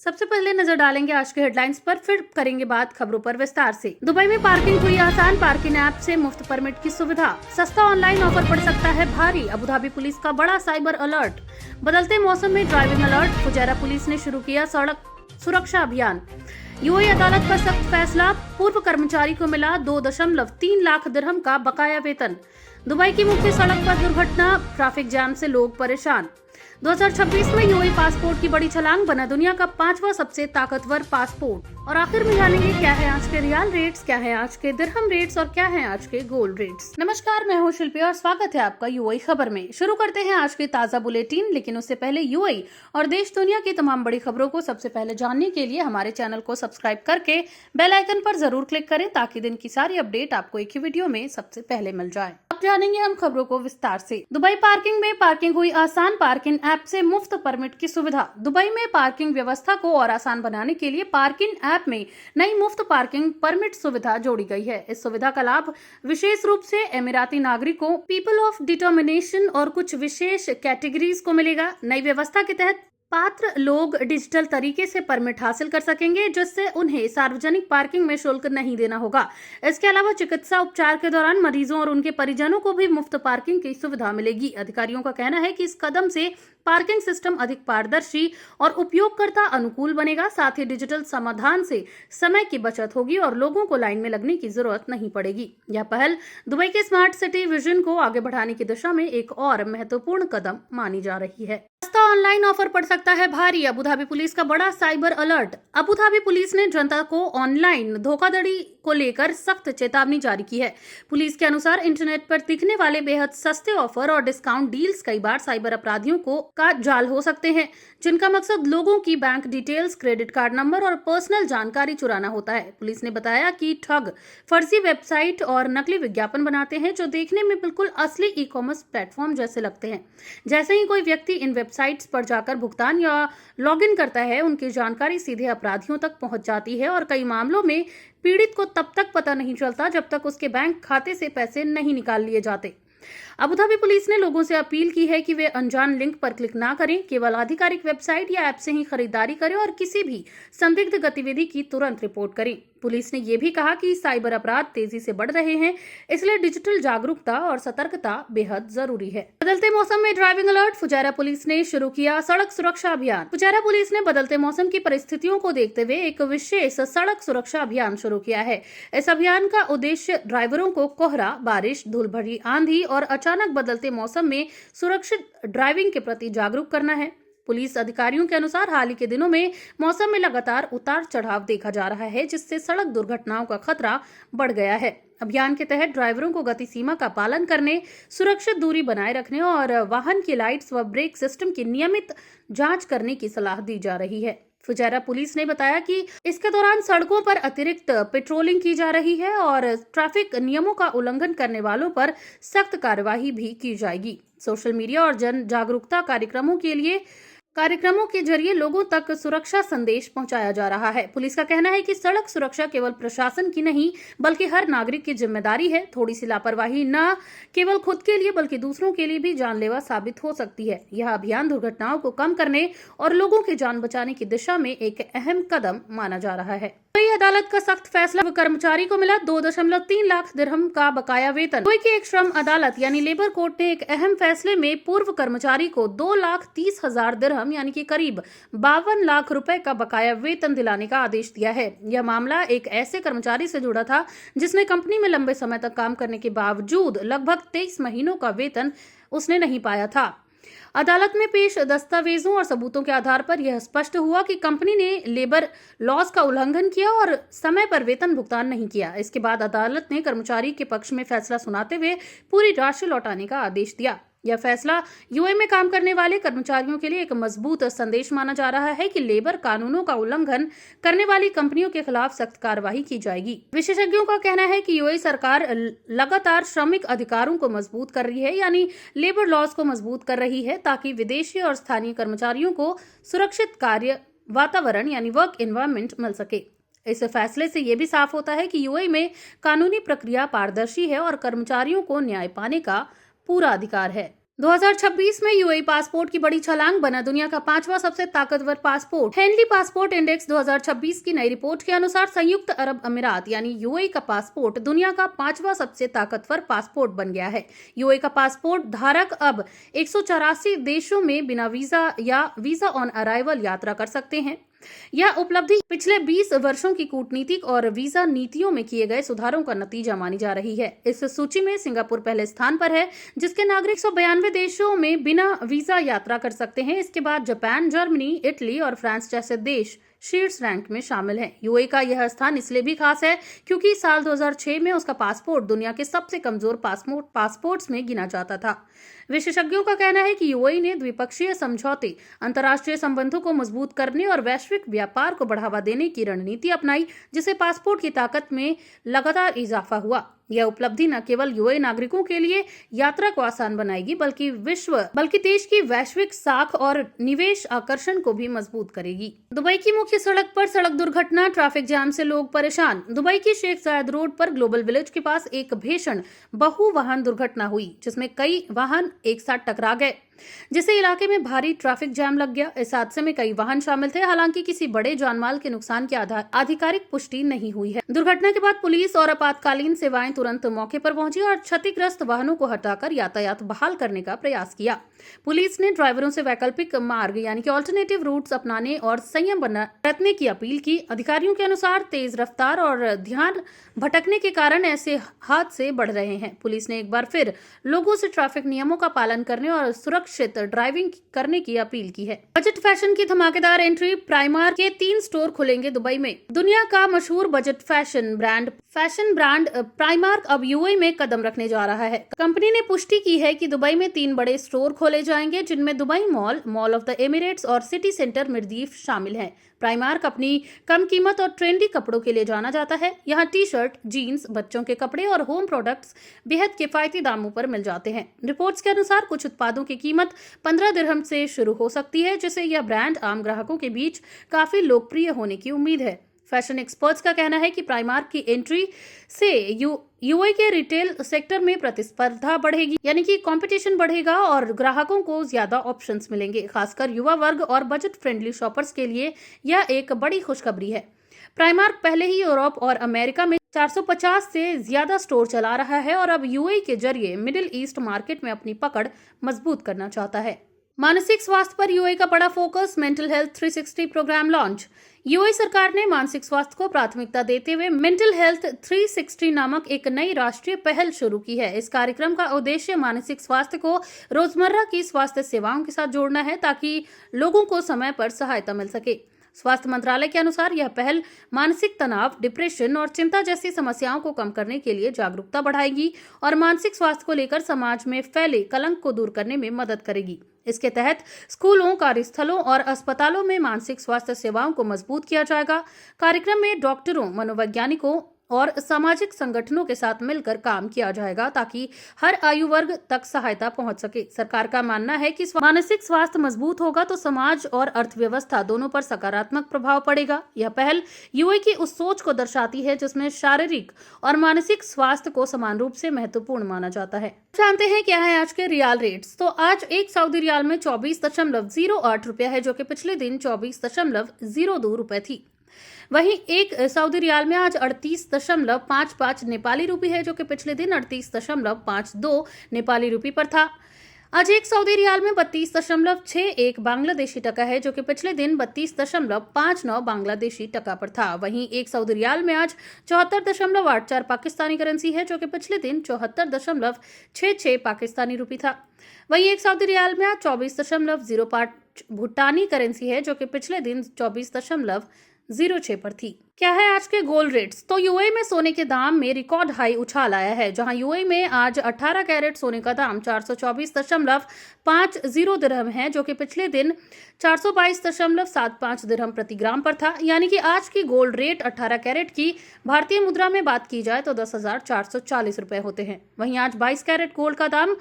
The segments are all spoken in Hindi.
सबसे पहले नजर डालेंगे आज के हेडलाइंस पर, फिर करेंगे बात खबरों पर विस्तार से। दुबई में पार्किंग हुई आसान, पार्किंग ऐप से मुफ्त परमिट की सुविधा। सस्ता ऑनलाइन ऑफर पड़ सकता है भारी, अबुधाबी पुलिस का बड़ा साइबर अलर्ट। बदलते मौसम में ड्राइविंग अलर्ट, फुजैरा पुलिस ने शुरू किया सड़क सुरक्षा अभियान। यूएई अदालत का सख्त फैसला, पूर्व कर्मचारी को मिला 2.3 लाख दिरहम का बकाया वेतन। दुबई की मुख्य सड़क पर दुर्घटना, ट्रैफिक जाम से लोग परेशान। 2026 में यूएई पासपोर्ट की बड़ी छलांग, बना दुनिया का 5वां सबसे ताकतवर पासपोर्ट। और आखिर में जानेंगे क्या है आज के रियाल रेट्स, क्या है आज के दिरहम रेट्स और क्या है आज के गोल्ड रेट्स। नमस्कार, मैं हूं शिल्पी और स्वागत है आपका यूएई खबर में। शुरू करते हैं आज की ताजा बुलेटिन, लेकिन उससे पहले यूएई और देश दुनिया की तमाम बड़ी खबरों को सबसे पहले जानने के लिए हमारे चैनल को सब्सक्राइब करके बेल आइकन पर जरूर क्लिक करें, ताकि दिन की सारी अपडेट आपको एक ही वीडियो में सबसे पहले मिल जाए। अब जानेंगे हम खबरों को विस्तार से। दुबई पार्किंग में पार्किंग हुई आसान, पार्किंग ऐप से मुफ्त परमिट की सुविधा। दुबई में पार्किंग व्यवस्था को और आसान बनाने के लिए पार्किंग ऐप में नई मुफ्त पार्किंग परमिट सुविधा जोड़ी गई है। इस सुविधा का लाभ विशेष रूप से एमिराती नागरिकों, पीपल ऑफ डिटर्मिनेशन और कुछ विशेष कैटेगरीज को मिलेगा। नई व्यवस्था के तहत पात्र लोग डिजिटल तरीके से परमिट हासिल कर सकेंगे, जिससे उन्हें सार्वजनिक पार्किंग में शुल्क नहीं देना होगा। इसके अलावा चिकित्सा उपचार के दौरान मरीजों और उनके परिजनों को भी मुफ्त पार्किंग की सुविधा मिलेगी। अधिकारियों का कहना है कि इस कदम से पार्किंग सिस्टम अधिक पारदर्शी और उपयोगकर्ता अनुकूल बनेगा। साथ ही डिजिटल समाधान से समय की बचत होगी और लोगों को लाइन में लगने की जरूरत नहीं पड़ेगी। यह पहल दुबई के स्मार्ट सिटी विजन को आगे बढ़ाने की दिशा में एक और महत्वपूर्ण कदम मानी जा रही है। सस्ता ऑनलाइन ऑफर पड़ सकता है भारी, अबुधाबी पुलिस का बड़ा साइबर अलर्ट। अबुधाबी पुलिस ने जनता को ऑनलाइन धोखाधड़ी को लेकर सख्त चेतावनी जारी की है। पुलिस के अनुसार इंटरनेट पर दिखने वाले बेहद सस्ते ऑफर और डिस्काउंट डील्स कई बार साइबर अपराधियों का जाल हो सकते हैं, जिनका मकसद लोगों की bank details, credit card number और पर्सनल जानकारी चुराना होता है। पुलिस ने बताया कि ठग फर्जी वेबसाइट और नकली विज्ञापन बनाते हैं, जो देखने में बिल्कुल असली ई कॉमर्स प्लेटफॉर्म जैसे लगते हैं। जैसे ही कोई व्यक्ति इन वेबसाइट्स पर जाकर भुगतान या लॉगिन करता है, उनकी जानकारी सीधे अपराधियों तक पहुंच जाती है और कई मामलों में पीड़ित को तब तक पता नहीं चलता जब तक उसके बैंक खाते से पैसे नहीं निकाल लिए जाते। अबुधाबी पुलिस ने लोगों से अपील की है कि वे अनजान लिंक पर क्लिक ना करें, केवल आधिकारिक वेबसाइट या ऐप से ही खरीदारी करें और किसी भी संदिग्ध गतिविधि की तुरंत रिपोर्ट करें। पुलिस ने यह भी कहा कि साइबर अपराध तेजी से बढ़ रहे हैं, इसलिए डिजिटल जागरूकता और सतर्कता बेहद जरूरी है। बदलते मौसम में ड्राइविंग अलर्ट, फुजैरा पुलिस ने शुरू किया सड़क सुरक्षा अभियान। फुजैरा पुलिस ने बदलते मौसम की परिस्थितियों को देखते हुए एक विशेष सड़क सुरक्षा अभियान शुरू किया है। इस अभियान का उद्देश्य ड्राइवरों को कोहरा, बारिश, धूल भरी आंधी और अचानक बदलते मौसम में सुरक्षित ड्राइविंग के प्रति जागरूक करना है। पुलिस अधिकारियों के अनुसार हाल ही के दिनों में मौसम में लगातार उतार चढ़ाव देखा जा रहा है, जिससे सड़क दुर्घटनाओं का खतरा बढ़ गया है। अभियान के तहत ड्राइवरों को गति सीमा का पालन करने, सुरक्षित दूरी बनाए रखने और वाहन की लाइट्स व ब्रेक सिस्टम की नियमित जांच करने की सलाह दी जा रही है। फुजैरा पुलिस ने बताया कि इसके दौरान सड़कों पर अतिरिक्त पेट्रोलिंग की जा रही है और ट्रैफिक नियमों का उल्लंघन करने वालों पर सख्त कार्यवाही भी की जाएगी। सोशल मीडिया और जन जागरूकता कार्यक्रमों के जरिए लोगों तक सुरक्षा संदेश पहुंचाया जा रहा है। पुलिस का कहना है कि सड़क सुरक्षा केवल प्रशासन की नहीं, बल्कि हर नागरिक की जिम्मेदारी है। थोड़ी सी लापरवाही न केवल खुद के लिए बल्कि दूसरों के लिए भी जानलेवा साबित हो सकती है। यह अभियान दुर्घटनाओं को कम करने और लोगों की जान बचाने की दिशा में एक अहम कदम माना जा रहा है। दुबई अदालत का सख्त फैसला, कर्मचारी को मिला 2.3 लाख दिरहम का बकाया वेतन। दुबई की एक श्रम अदालत यानी लेबर कोर्ट ने एक अहम फैसले में पूर्व कर्मचारी को 2,30,000 दिरहम यानी कि करीब 52 लाख रुपए का बकाया वेतन दिलाने का आदेश दिया है। यह मामला एक ऐसे कर्मचारी से जुड़ा था जिसने कंपनी में लंबे समय तक काम करने के बावजूद लगभग 23 महीनों का वेतन उसने नहीं पाया था। अदालत में पेश दस्तावेजों और सबूतों के आधार पर यह स्पष्ट हुआ कि कंपनी ने लेबर लॉज का उल्लंघन किया और समय पर वेतन भुगतान नहीं किया। इसके बाद अदालत ने कर्मचारी के पक्ष में फैसला सुनाते हुए पूरी राशि लौटाने का आदेश दिया। यह फैसला यूएई में काम करने वाले कर्मचारियों के लिए एक मजबूत संदेश माना जा रहा है कि लेबर कानूनों का उल्लंघन करने वाली कंपनियों के खिलाफ सख्त कार्रवाई की जाएगी। विशेषज्ञों का कहना है कि यूएई सरकार लगातार श्रमिक अधिकारों को मजबूत कर रही है, यानी लेबर लॉज को मजबूत कर रही है, ताकि विदेशी और स्थानीय कर्मचारियों को सुरक्षित कार्य वातावरण यानी वर्क एनवायरनमेंट मिल सके। इस फैसले से यह भी साफ होता है कि यूएई में कानूनी प्रक्रिया पारदर्शी है और कर्मचारियों को न्याय पाने का पूरा अधिकार है। 2026 में यूएई पासपोर्ट की बड़ी छलांग, बना दुनिया का 5वां सबसे ताकतवर पासपोर्ट। हेनली पासपोर्ट इंडेक्स 2026 की नई रिपोर्ट के अनुसार संयुक्त अरब अमीरात यानी यूएई का पासपोर्ट दुनिया का 5वां सबसे ताकतवर पासपोर्ट बन गया है। यूएई का पासपोर्ट धारक अब 184 देशों में बिना वीजा या वीजा ऑन अराइवल यात्रा कर सकते हैं। यह उपलब्धि पिछले 20 वर्षों की कूटनीतिक और वीजा नीतियों में किए गए सुधारों का नतीजा मानी जा रही है। इस सूची में सिंगापुर पहले स्थान पर है, जिसके नागरिक 192 देशों में बिना वीजा यात्रा कर सकते हैं। इसके बाद जापान, जर्मनी, इटली और फ्रांस जैसे देश शीर्ष रैंक में शामिल है। यूएई का यह स्थान इसलिए भी खास है क्योंकि साल 2006 में उसका पासपोर्ट दुनिया के सबसे कमजोर पासपोर्ट्स में गिना जाता था। विशेषज्ञों का कहना है कि यूएई ने द्विपक्षीय समझौते, अंतर्राष्ट्रीय संबंधों को मजबूत करने और वैश्विक व्यापार को बढ़ावा देने की रणनीति अपनाई, जिससे पासपोर्ट की ताकत में लगातार इजाफा हुआ। यह उपलब्धि न केवल यूएई नागरिकों के लिए यात्रा को आसान बनाएगी, बल्कि देश की वैश्विक साख और निवेश आकर्षण को भी मजबूत करेगी। दुबई की मुख्य सड़क पर सड़क दुर्घटना, ट्रैफिक जाम से लोग परेशान। दुबई की शेख जायद रोड पर ग्लोबल विलेज के पास एक भीषण बहु वाहन दुर्घटना हुई, जिसमें कई वाहन एक साथ टकरा गए, जिससे इलाके में भारी ट्रैफिक जाम लग गया। इस हादसे में कई वाहन शामिल थे, हालांकि किसी बड़े जानमाल के नुकसान की आधिकारिक पुष्टि नहीं हुई है। दुर्घटना के बाद पुलिस और आपातकालीन सेवाएं तुरंत मौके पर पहुंची और क्षतिग्रस्त वाहनों को हटाकर यातायात बहाल करने का प्रयास किया। पुलिस ने ड्राइवरों से वैकल्पिक मार्ग यानी कि ऑल्टरनेटिव रूट्स अपनाने और संयम बरतने की अपील की। अधिकारियों के अनुसार तेज रफ्तार और ध्यान भटकने के कारण ऐसे हादसे बढ़ रहे हैं। पुलिस ने एक बार फिर लोगों से ट्रैफिक नियमों का पालन करने और सुरक्षित ड्राइविंग करने की अपील की है। बजट फैशन की धमाकेदार एंट्री, प्राइमार्क के 3 स्टोर खुलेंगे दुबई में। दुनिया का मशहूर बजट फैशन ब्रांड प्राइमार्क अब यूएई में कदम रखने जा रहा है। कंपनी ने पुष्टि की है कि दुबई में 3 बड़े स्टोर खोले जाएंगे, जिनमें Dubai mall of the Emirates और सिटी सेंटर मिर्दीफ शामिल हैं। प्राइमार्क अपनी कम कीमत और ट्रेंडी कपड़ों के लिए जाना जाता है। यहाँ टी शर्ट, जीन्स, बच्चों के कपड़े और होम प्रोडक्ट्स बेहद किफायती दामों पर मिल जाते हैं। रिपोर्ट्स के अनुसार कुछ उत्पादों की कीमत 15 दिरहम से शुरू हो सकती है, जिससे यह ब्रांड आम ग्राहकों के बीच काफी लोकप्रिय होने की उम्मीद है। फैशन एक्सपर्ट्स का कहना है कि प्राइमार्क की एंट्री से यूएई के रिटेल सेक्टर में प्रतिस्पर्धा बढ़ेगी, यानी कि कंपटीशन बढ़ेगा और ग्राहकों को ज्यादा ऑप्शंस मिलेंगे। खासकर युवा वर्ग और बजट फ्रेंडली शॉपर्स के लिए यह एक बड़ी खुशखबरी है। प्राइमार्क पहले ही यूरोप और अमेरिका में 450 से ज्यादा स्टोर चला रहा है और अब यूएई के जरिए मिडिल ईस्ट मार्केट में अपनी पकड़ मजबूत करना चाहता है। मानसिक स्वास्थ्य पर यूएई का बड़ा फोकस, mental health 360 program launch. UAE सरकार ने मानसिक स्वास्थ्य को प्राथमिकता देते हुए मेंटल हेल्थ 360 नामक एक नई राष्ट्रीय पहल शुरू की है। इस कार्यक्रम का उद्देश्य मानसिक स्वास्थ्य को रोजमर्रा की स्वास्थ्य सेवाओं के साथ जोड़ना है, ताकि लोगों को समय पर सहायता मिल सके। स्वास्थ्य मंत्रालय के अनुसार यह पहल मानसिक तनाव, डिप्रेशन और चिंता जैसी समस्याओं को कम करने के लिए जागरूकता बढ़ाएगी और मानसिक स्वास्थ्य को लेकर समाज में फैले कलंक को दूर करने में मदद करेगी। इसके तहत स्कूलों, कार्यस्थलों और अस्पतालों में मानसिक स्वास्थ्य सेवाओं को मजबूत किया जाएगा। कार्यक्रम में डॉक्टरों, मनोवैज्ञानिकों और सामाजिक संगठनों के साथ मिलकर काम किया जाएगा, ताकि हर आयु वर्ग तक सहायता पहुंच सके। सरकार का मानना है कि मानसिक स्वास्थ्य मजबूत होगा तो समाज और अर्थव्यवस्था दोनों पर सकारात्मक प्रभाव पड़ेगा। यह पहल यूएई की उस सोच को दर्शाती है जिसमें शारीरिक और मानसिक स्वास्थ्य को समान रूप से महत्वपूर्ण माना जाता है। जानते हैं क्या है आज के रियाल रेट्स। तो आज एक सऊदी रियाल में 24.08 रुपया है, जो कि पिछले दिन 24.02 रुपए थी। वहीं एक सऊदी रियाल में आज 38.55 नेपाली रूपी है, जो कि पिछले दिन 38.52 नेपाली रूपी पर था। आज एक सऊदी रियाल में 32.61 बांग्लादेशी टका है, जो कि पिछले दिन 32.59 बांग्लादेशी टका पर था। वहीं एक सऊदी रियाल में आज 74.84 पाकिस्तानी करेंसी है, जो कि पिछले दिन 74.66 पाकिस्तानी रूपी था। वहीं एक सऊदी रियाल में आज 24.05 भूटानी करेंसी है, जो कि पिछले दिन 24.06 पर थी। क्या है आज के गोल्ड रेट्स। तो यूएई में सोने के दाम में रिकॉर्ड हाई उछाल आया है, जहां यूएई में आज 18 कैरेट सोने का दाम 424.50 दिरहम है, जो कि पिछले दिन 422.75 दिरहम प्रति ग्राम पर था। यानी कि आज की गोल्ड रेट 18 कैरेट की भारतीय मुद्रा में बात की जाए तो 10,440 रुपए होते हैं। वहीं आज 22 कैरेट गोल्ड का दाम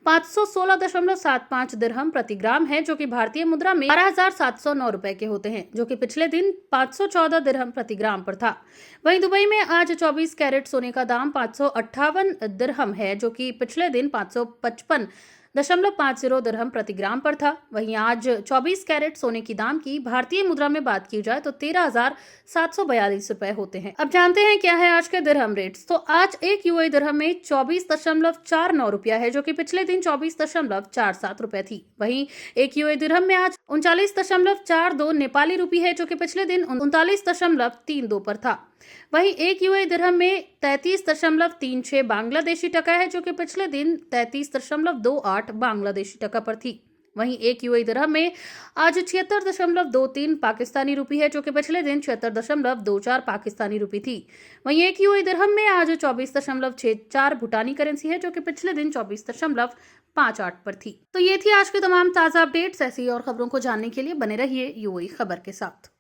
516.75 दिरहम प्रति ग्राम है, जो कि भारतीय मुद्रा में 12,709 रुपए के होते हैं, जो कि पिछले दिन 514 दिरहम प्रति ग्राम पर था। वहीं दुबई में आज 24 कैरेट सोने का दाम 558 दिरहम है, जो कि पिछले दिन 555 0.50 दिरहम प्रति ग्राम पर था। वहीं आज 24 कैरेट सोने की दाम की भारतीय मुद्रा में बात की जाए तो 13,742 रुपए होते हैं। अब जानते हैं क्या है आज के दिरहम रेट्स। तो आज एक यूएई दिरहम में 24.49 रुपया है, जो कि पिछले दिन 24.47 रुपए थी। वहीं एक यूएई दिरहम में आज 39.42 नेपाली रुपी है, जो कि पिछले दिन 39.32 पर था। वहीं एक यूएई दिरहम में 33.36 बांग्लादेशी टका है, जो कि पिछले दिन 33.28 बांग्लादेशी टका पर थी। वहीं एक यूएई दिरहम में आज 76.23 पाकिस्तानी रुपी है, जो कि पिछले दिन 76.24 पाकिस्तानी रुपी थी। वहीं एक यूएई दिरहम में आज 24.64 भूटानी करेंसी है, जो कि पिछले दिन 24.58 पर थी। तो ये थी आज की तमाम ताजा अपडेट्स। ऐसी और खबरों को जानने के लिए बने रहिए यूएई खबर के साथ।